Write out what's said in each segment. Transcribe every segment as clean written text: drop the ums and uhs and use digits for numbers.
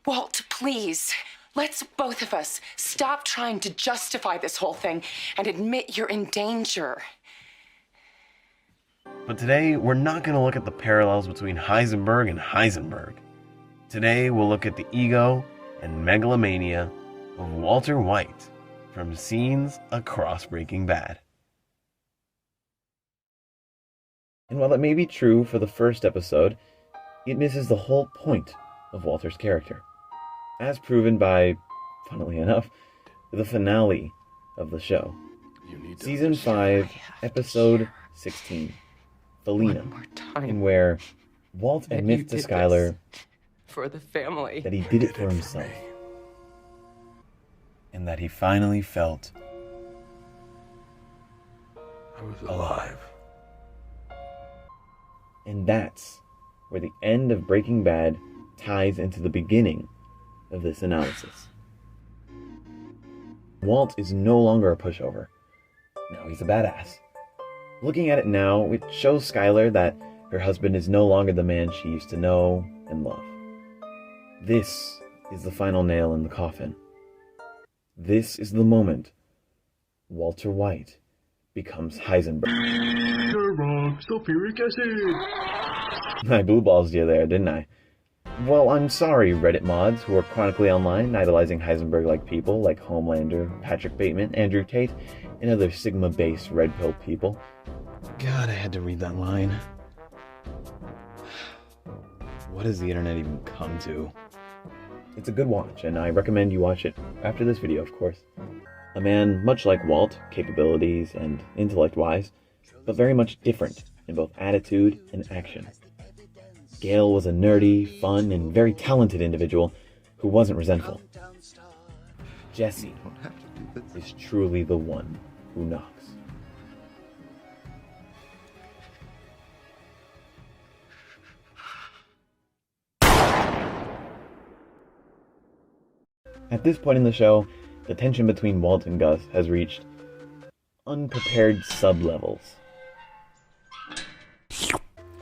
Walt, please. Let's both of us stop trying to justify this whole thing and admit you're in danger. But today, we're not going to look at the parallels between Heisenberg and Heisenberg. Today, we'll look at the ego and megalomania of Walter White from scenes across Breaking Bad. And while that may be true for the first episode, it misses the whole point of Walter's character, as proven by, funnily enough, the finale of the show. Season 5, Episode 16, Felina, in where Walt admits to Skyler for the family that he did it for himself, and that he finally felt I was alive. And that's where the end of Breaking Bad ties into the beginning of this analysis. Walt is no longer a pushover. Now he's a badass. Looking at it now, it shows Skyler that her husband is no longer the man she used to know and love. This is the final nail in the coffin. This is the moment Walter White becomes Heisenberg. You're wrong. Sulfuric acid. I blue balls you there, didn't I? Well, I'm sorry, Reddit mods who are chronically online, idolizing Heisenberg-like people like Homelander, Patrick Bateman, Andrew Tate, and other Sigma-based red pill people. God, I had to read that line. What has the internet even come to? It's a good watch, and I recommend you watch it after this video, of course. A man much like Walt, capabilities and intellect-wise, but very much different in both attitude and action. Gale was a nerdy, fun, and very talented individual who wasn't resentful. Jesse is truly the one who knocks. At this point in the show, the tension between Walt and Gus has reached unprepared sub-levels.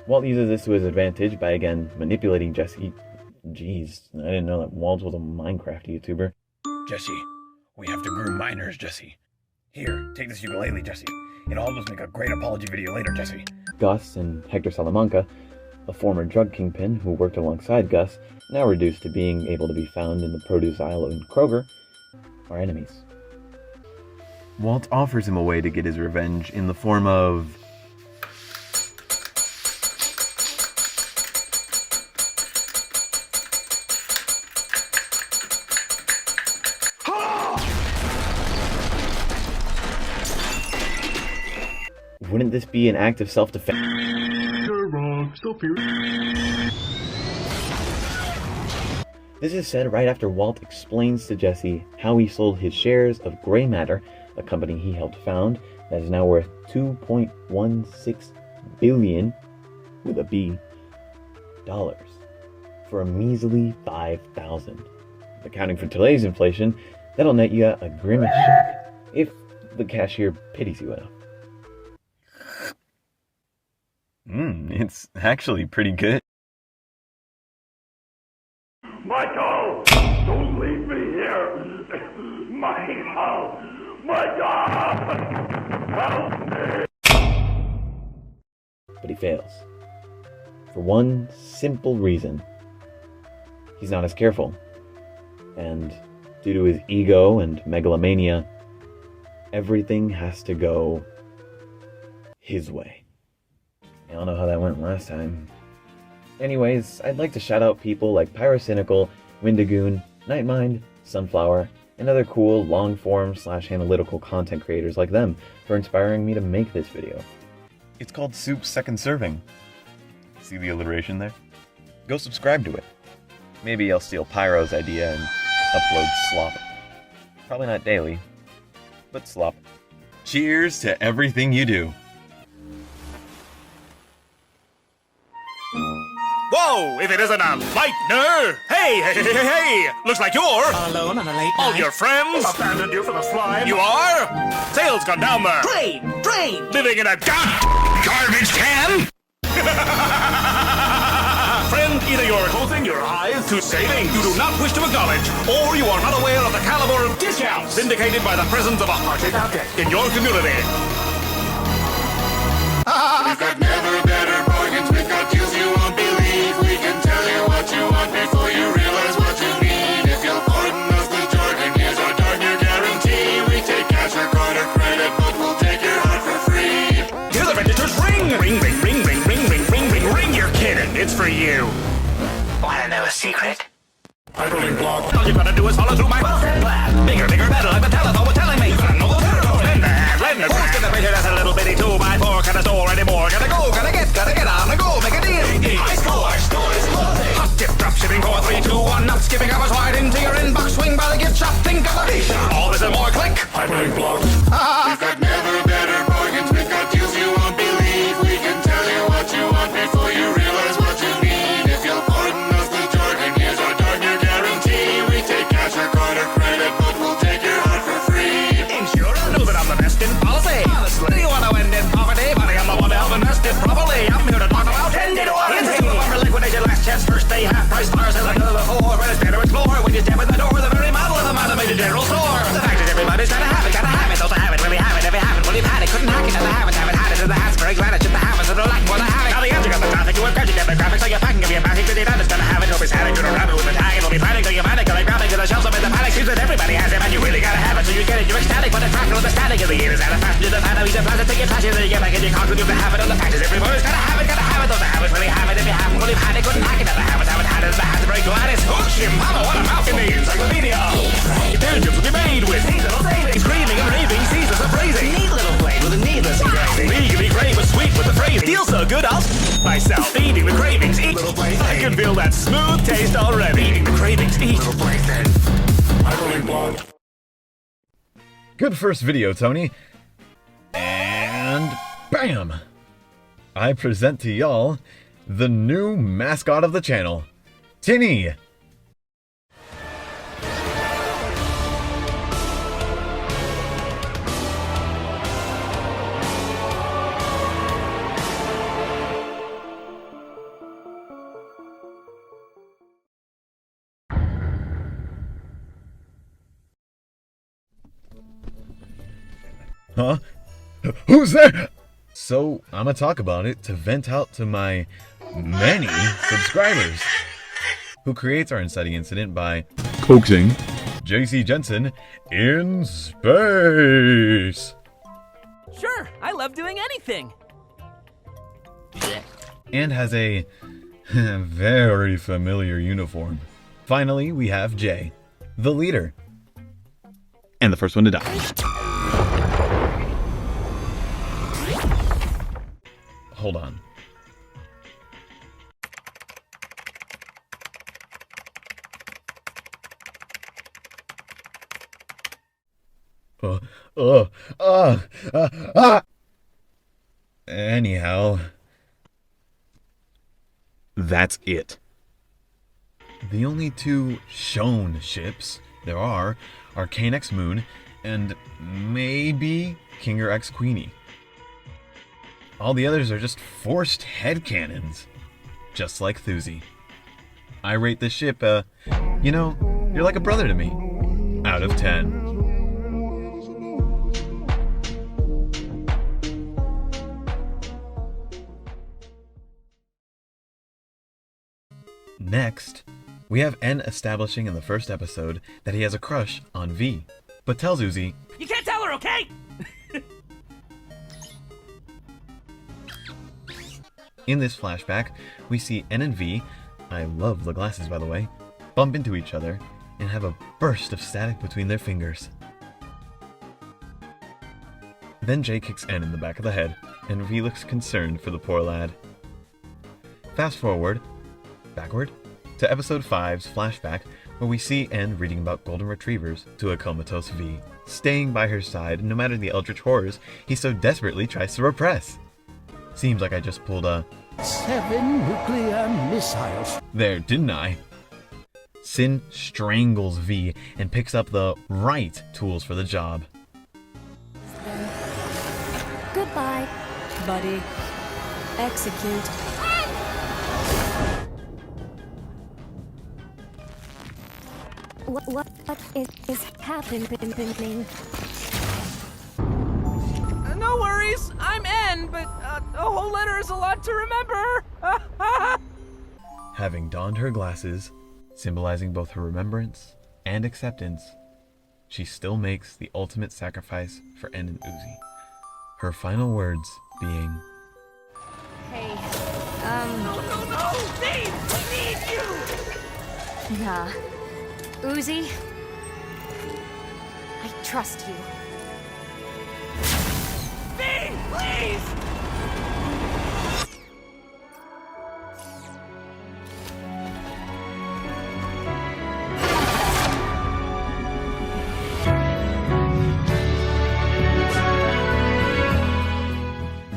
Walt uses this to his advantage by again manipulating Jesse. Jeez, I didn't know that Walt was a Minecraft YouTuber. Jesse, we have to groom minors, Jesse. Here, take this ukulele, Jesse. It'll help us make a great apology video later, Jesse. Gus and Hector Salamanca, a former drug kingpin who worked alongside Gus, now reduced to being able to be found in the produce aisle in Kroger, are enemies. Walt offers him a way to get his revenge in the form of Wouldn't this be an act of self-defense? You're wrong. Sulfuric. This is said right after Walt explains to Jesse how he sold his shares of Gray Matter, a company he helped found that is now worth $2.16 billion, with a B, dollars, for a measly $5,000. Accounting for today's inflation, that'll net you a grimace check, if the cashier pities you enough. It's actually pretty good. Michael! Don't leave me here! Michael! Michael! Help me! But he fails. For one simple reason. He's not as careful. And due to his ego and megalomania, everything has to go his way. Y'all know how that went last time. Anyways, I'd like to shout out people like Pyrocynical, Windigoon, Nightmind, Sunflower, and other cool long-form / analytical content creators like them for inspiring me to make this video. It's called Soup's Second Serving. See the alliteration there? Go subscribe to it. Maybe I'll steal Pyro's idea and upload slop. Probably not daily, but slop. Cheers to everything you do. Whoa, if it isn't a lightener! Hey! Looks like you're Alone on a late all night. your friends. Abandoned you for the slime? You are? Sales gone down there. Drain! Living in a garbage can? Friend, Either you're closing your eyes to savings you do not wish to acknowledge, or you are not aware of the caliber of discounts vindicated by the presence of a hearted object in your community. We've got never better bargains, we've got deals you won't believe. We can tell you what you want before you realize what you need. If you'll pardon us the jargon, here's our darn near guarantee. We take cash or card or credit, but we'll take your heart for free. Hear the register's ring! Ring, ring, ring, ring, ring, ring, ring, ring, ring, you're kidding. It's for you. Wanna know a secret? Hyperlink block. All you gotta do is follow through my plan. Bigger, bigger, better, like the telephone was telling me. You gotta know the territory. Lend the who's gonna measure that's a little bitty 2x4 kind of store anymore. Gotta go, gotta get on the go, make a deal. I score, store is closing. Hot dip, drop shipping, 4, 3, 2, 1, not skipping hours wide into your inbox. Swing by the gift shop, think of the beach. All this and more, click. Hyperlink block. We've got never better bargains, we've got deals you won't believe. We can tell you what you want before you realize what you need. If you'll pardon us the jargon, here's our darn near guarantee. We take cash or card or credit, but we'll take your heart for free. Insurer knows that I'm the best in policy. Honestly, do you want to end in poverty? Buddy, I'm the one to help invest it properly. I'm here to talk about 10 to 1. Remember liquidation, last chance, first day, half price, stars, as I know before. When it's better explore, when you step in the door, the very model of the automated general store. The fact is everybody's gotta have it, don't have it, really have it, never have it, well you've had it, couldn't hack it, and the haven't had it, and the hats for advantage, and the habits that are lacking for the having. Now the answer got the traffic, you have gadget demographics, so you're packing of your magic, to the advantage, gonna have it, nobody's had it, you're a rabbit with a tag, it'll be panic, till you panic, till they grab it, to the shelves up in the panic, seems that everybody has it, and you really gotta have it, so you get it, you're ecstatic, but the tracker of the static of the ear is out of fashion, to the fan of each plastic, take your flashes, then you get back in your car, you have it, on the patches, everybody's gotta have it, don't have it, really have it, if you haven't, well you've had it, couldn't hack it, and the haven't had it, the hat to break Gladys, hoosh, your mama, what a mouth in the encyclopedia, intelligence will be made with seasonal savings, screaming and raving, seasons of praising, neat little blade with a needless engraving, legally great but sweet with the phrase, feel so good, I'll myself, eating the cravings, eat little place, I can feel that smooth taste already, eating the cravings, eat little place then. Hyperlink block. Good first video, Tony. And bam! I present to y'all the new mascot of the channel, Tinny. Huh? Who's there? So, I'ma talk about it to vent out to my many subscribers. Who creates our inciting incident by coaxing JC Jensen in space. Sure, I love doing anything. And has a very familiar uniform. Finally, we have Jay, the leader. And the first one to die. Hold on. Anyhow, that's it. The only two shown ships there are Kane X Moon and maybe Kinger X Queenie. All the others are just forced headcanons, just like Thuzy. I rate this ship, you know, you're like a brother to me, out of 10. Next, we have N establishing in the first episode that he has a crush on V, but tells Uzi, You can't tell her, okay? In this flashback, we see N and V, I love the glasses by the way, bump into each other and have a burst of static between their fingers. Then Jay kicks N in the back of the head, and V looks concerned for the poor lad. Fast forward, backward, to episode 5's flashback, where we see N reading about golden retrievers to a comatose V, staying by her side no matter the eldritch horrors he so desperately tries to repress. Seems like I just pulled a 7 nuclear missiles. there, didn't I? Sin strangles V and picks up the right tools for the job. Goodbye, buddy. Execute. What is happening? No worries, I'm N, but a whole letter is a lot to remember. Having donned her glasses, symbolizing both her remembrance and acceptance, she still makes the ultimate sacrifice for En and Uzi. Her final words being, Hey, No, Dave, we need you. nah. Uzi, I trust you. Dave, please.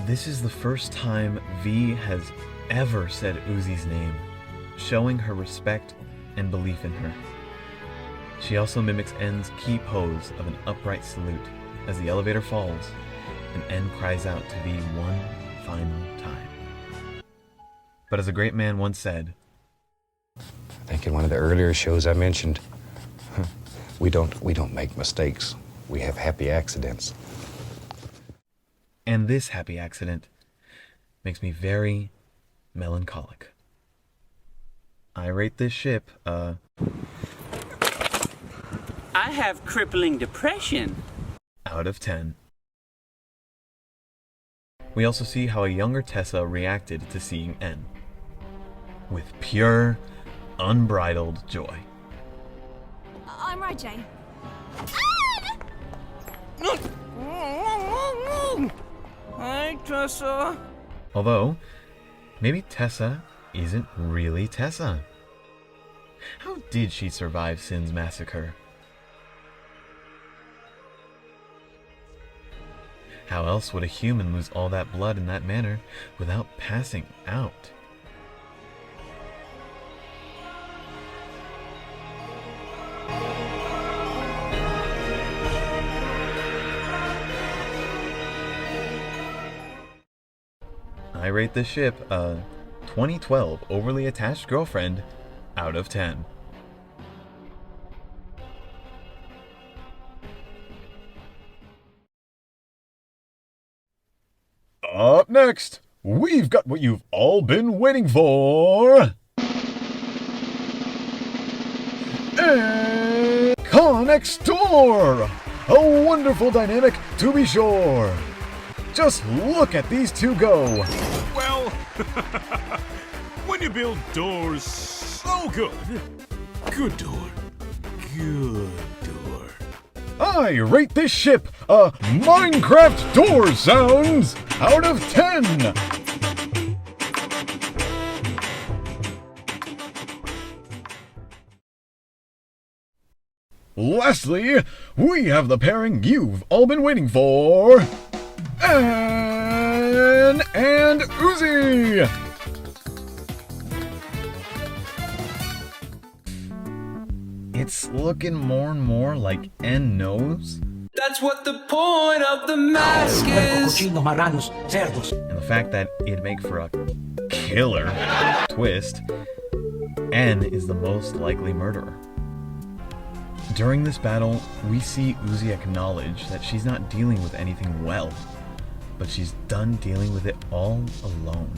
this is the first time V has ever said Uzi's name, showing her respect and belief in her. She also mimics N's key pose of an upright salute as the elevator falls and N cries out to V one final time. But as a great man once said, I think in one of the earlier shows I mentioned, we don't make mistakes. We have happy accidents. and this happy accident makes me very melancholic. I rate this ship, I have crippling depression. out of 10. We also see how a younger Tessa reacted to seeing N. With pure, unbridled joy. I'm right, Jay. Hi, Tessa. Although, maybe Tessa isn't really Tessa. How did she survive Sin's massacre? How else would a human lose all that blood in that manner without passing out? I rate this ship a 2012 overly attached girlfriend out of 10. Up next, we've got what you've all been waiting for. And Connex Door! A wonderful dynamic to be sure. Just look at these two go. Well, when you build doors so good, good door, good door. I rate this ship a Minecraft door sounds out of 10. Lastly, we have the pairing you've all been waiting for. Anne and Uzi! It's looking more and more like N knows. That's what the point of the mask is. And the fact that it'd make for a killer twist, N is the most likely murderer. During this battle, we see Uzi acknowledge that she's not dealing with anything well, but she's done dealing with it all alone.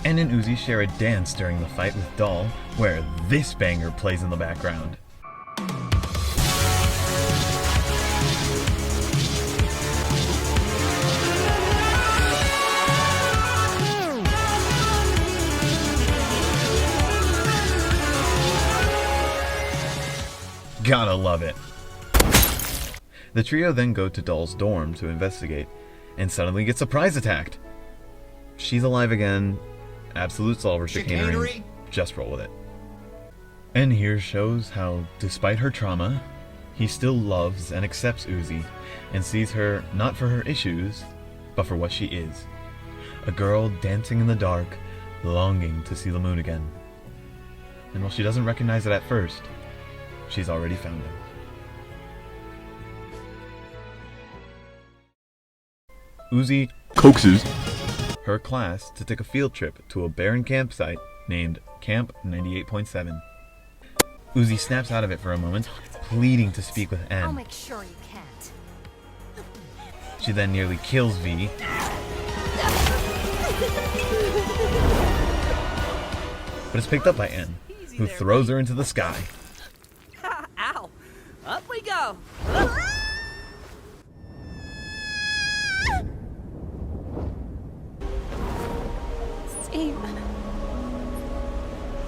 N and Uzi share a dance during the fight with Doll, where this banger plays in the background. Gotta love it. The trio then go to Doll's dorm to investigate, and suddenly get surprise attacked. She's alive again. Absolute solver chicanery. Just roll with it. And here shows how, despite her trauma, he still loves and accepts Uzi, and sees her not for her issues, but for what she is. A girl dancing in the dark, longing to see the moon again. And while she doesn't recognize it at first, she's already found him. Uzi coaxes her class to take a field trip to a barren campsite named Camp 98.7. Uzi snaps out of it for a moment, pleading to speak with I'll N. make sure you can't. She then nearly kills V, but is picked up by N, who throws her into the sky. Ow! Up we go! Same.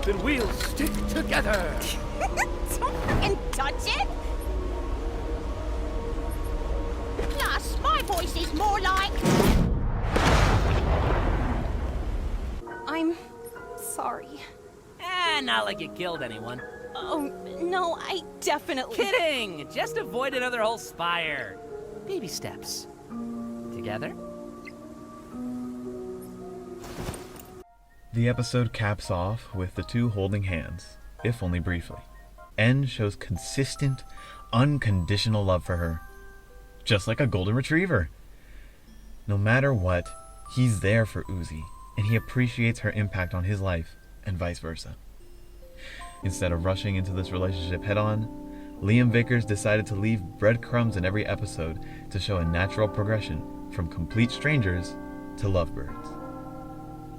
Then we'll stick together. Don't fucking touch it! Plus, my voice is more like... I'm sorry. Not like you killed anyone. Oh, no, I definitely... Kidding! Just avoid another whole spire. Baby steps. Together? The episode caps off with the two holding hands, if only briefly. N shows consistent, unconditional love for her, just like a golden retriever. No matter what, he's there for Uzi, and he appreciates her impact on his life, and vice versa. Instead of rushing into this relationship head-on, Liam Vickers decided to leave breadcrumbs in every episode to show a natural progression from complete strangers to lovebirds.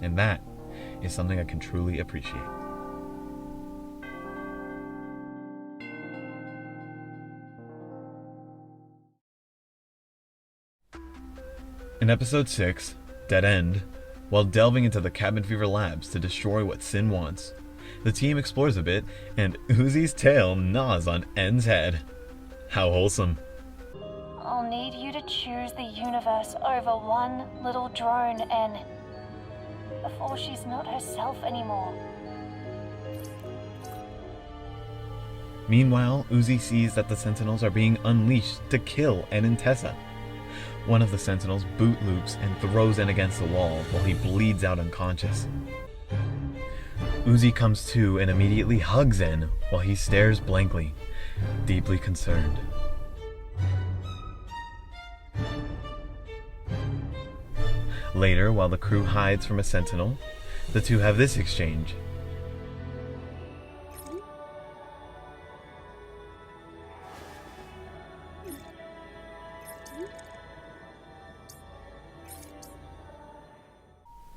And that is something I can truly appreciate. In episode 6, Dead End, while delving into the Cabin Fever labs to destroy what Sin wants, the team explores a bit, and Uzi's tail gnaws on N's head. How wholesome. I'll need you to choose the universe over one little drone, N, before she's not herself anymore. Meanwhile, Uzi sees that the Sentinels are being unleashed to kill N and Tessa. One of the Sentinels boot loops and throws N against the wall while he bleeds out unconscious. Uzi comes to and immediately hugs N while he stares blankly, deeply concerned. Later, while the crew hides from a Sentinel, the two have this exchange.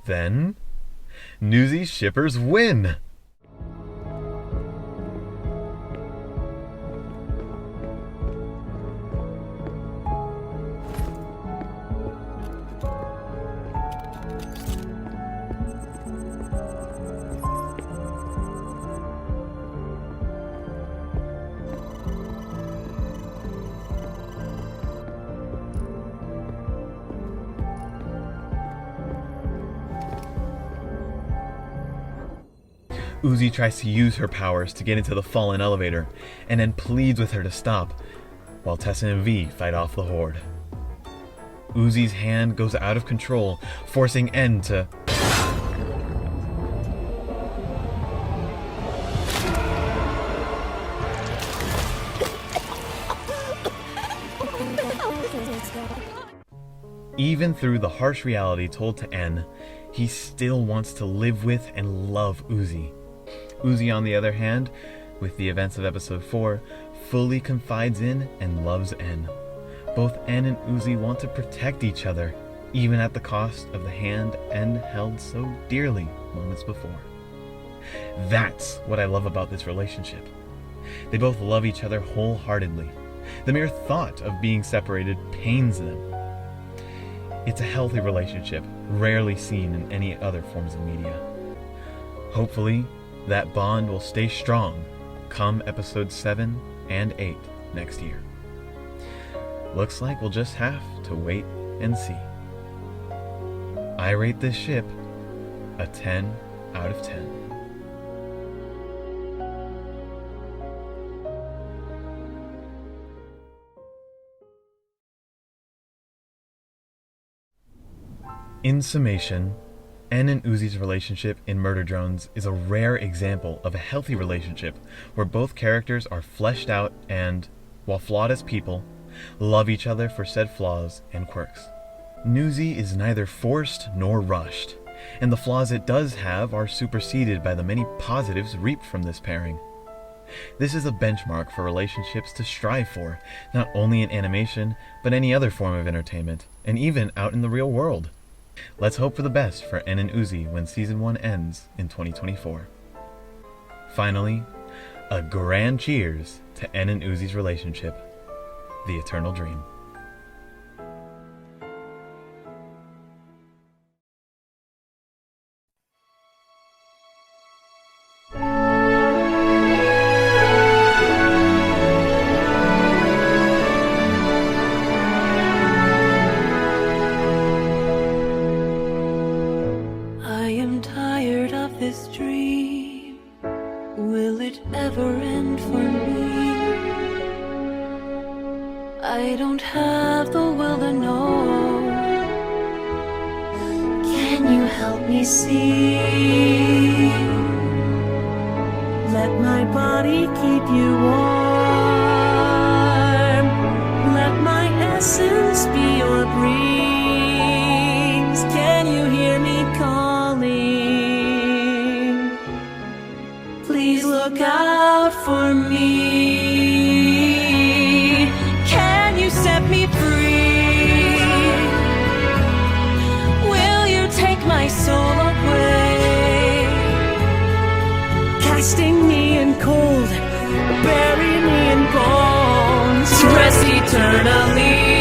Then, Newsy shippers win! Uzi tries to use her powers to get into the fallen elevator, and then pleads with her to stop, while Tessa and V fight off the horde. Uzi's hand goes out of control, forcing N to... Even through the harsh reality told to N, he still wants to live with and love Uzi. Uzi, on the other hand, with the events of episode 4, fully confides in and loves N. Both N and Uzi want to protect each other, even at the cost of the hand N held so dearly moments before. That's what I love about this relationship. They both love each other wholeheartedly. The mere thought of being separated pains them. It's a healthy relationship, rarely seen in any other forms of media. Hopefully, that bond will stay strong come episodes 7 and 8 next year. Looks like we'll just have to wait and see. I rate this ship a 10 out of 10. In summation, N and Uzi's relationship in Murder Drones is a rare example of a healthy relationship where both characters are fleshed out and, while flawed as people, love each other for said flaws and quirks. Newsy is neither forced nor rushed, and the flaws it does have are superseded by the many positives reaped from this pairing. This is a benchmark for relationships to strive for, not only in animation, but any other form of entertainment, and even out in the real world. Let's hope for the best for En and Uzi when Season 1 ends in 2024. Finally, a grand cheers to En and Uzi's relationship, the eternal dream. I am tired of this dream. Will it ever end for me? I don't have the will to know. Can you help me see? Let my body keep you warm. Let my essence be your breeze. Can you hear me calling? Please look out for me. Can you set me free? Will you take my soul away? Casting me in cold, bury me in bones, rest eternally.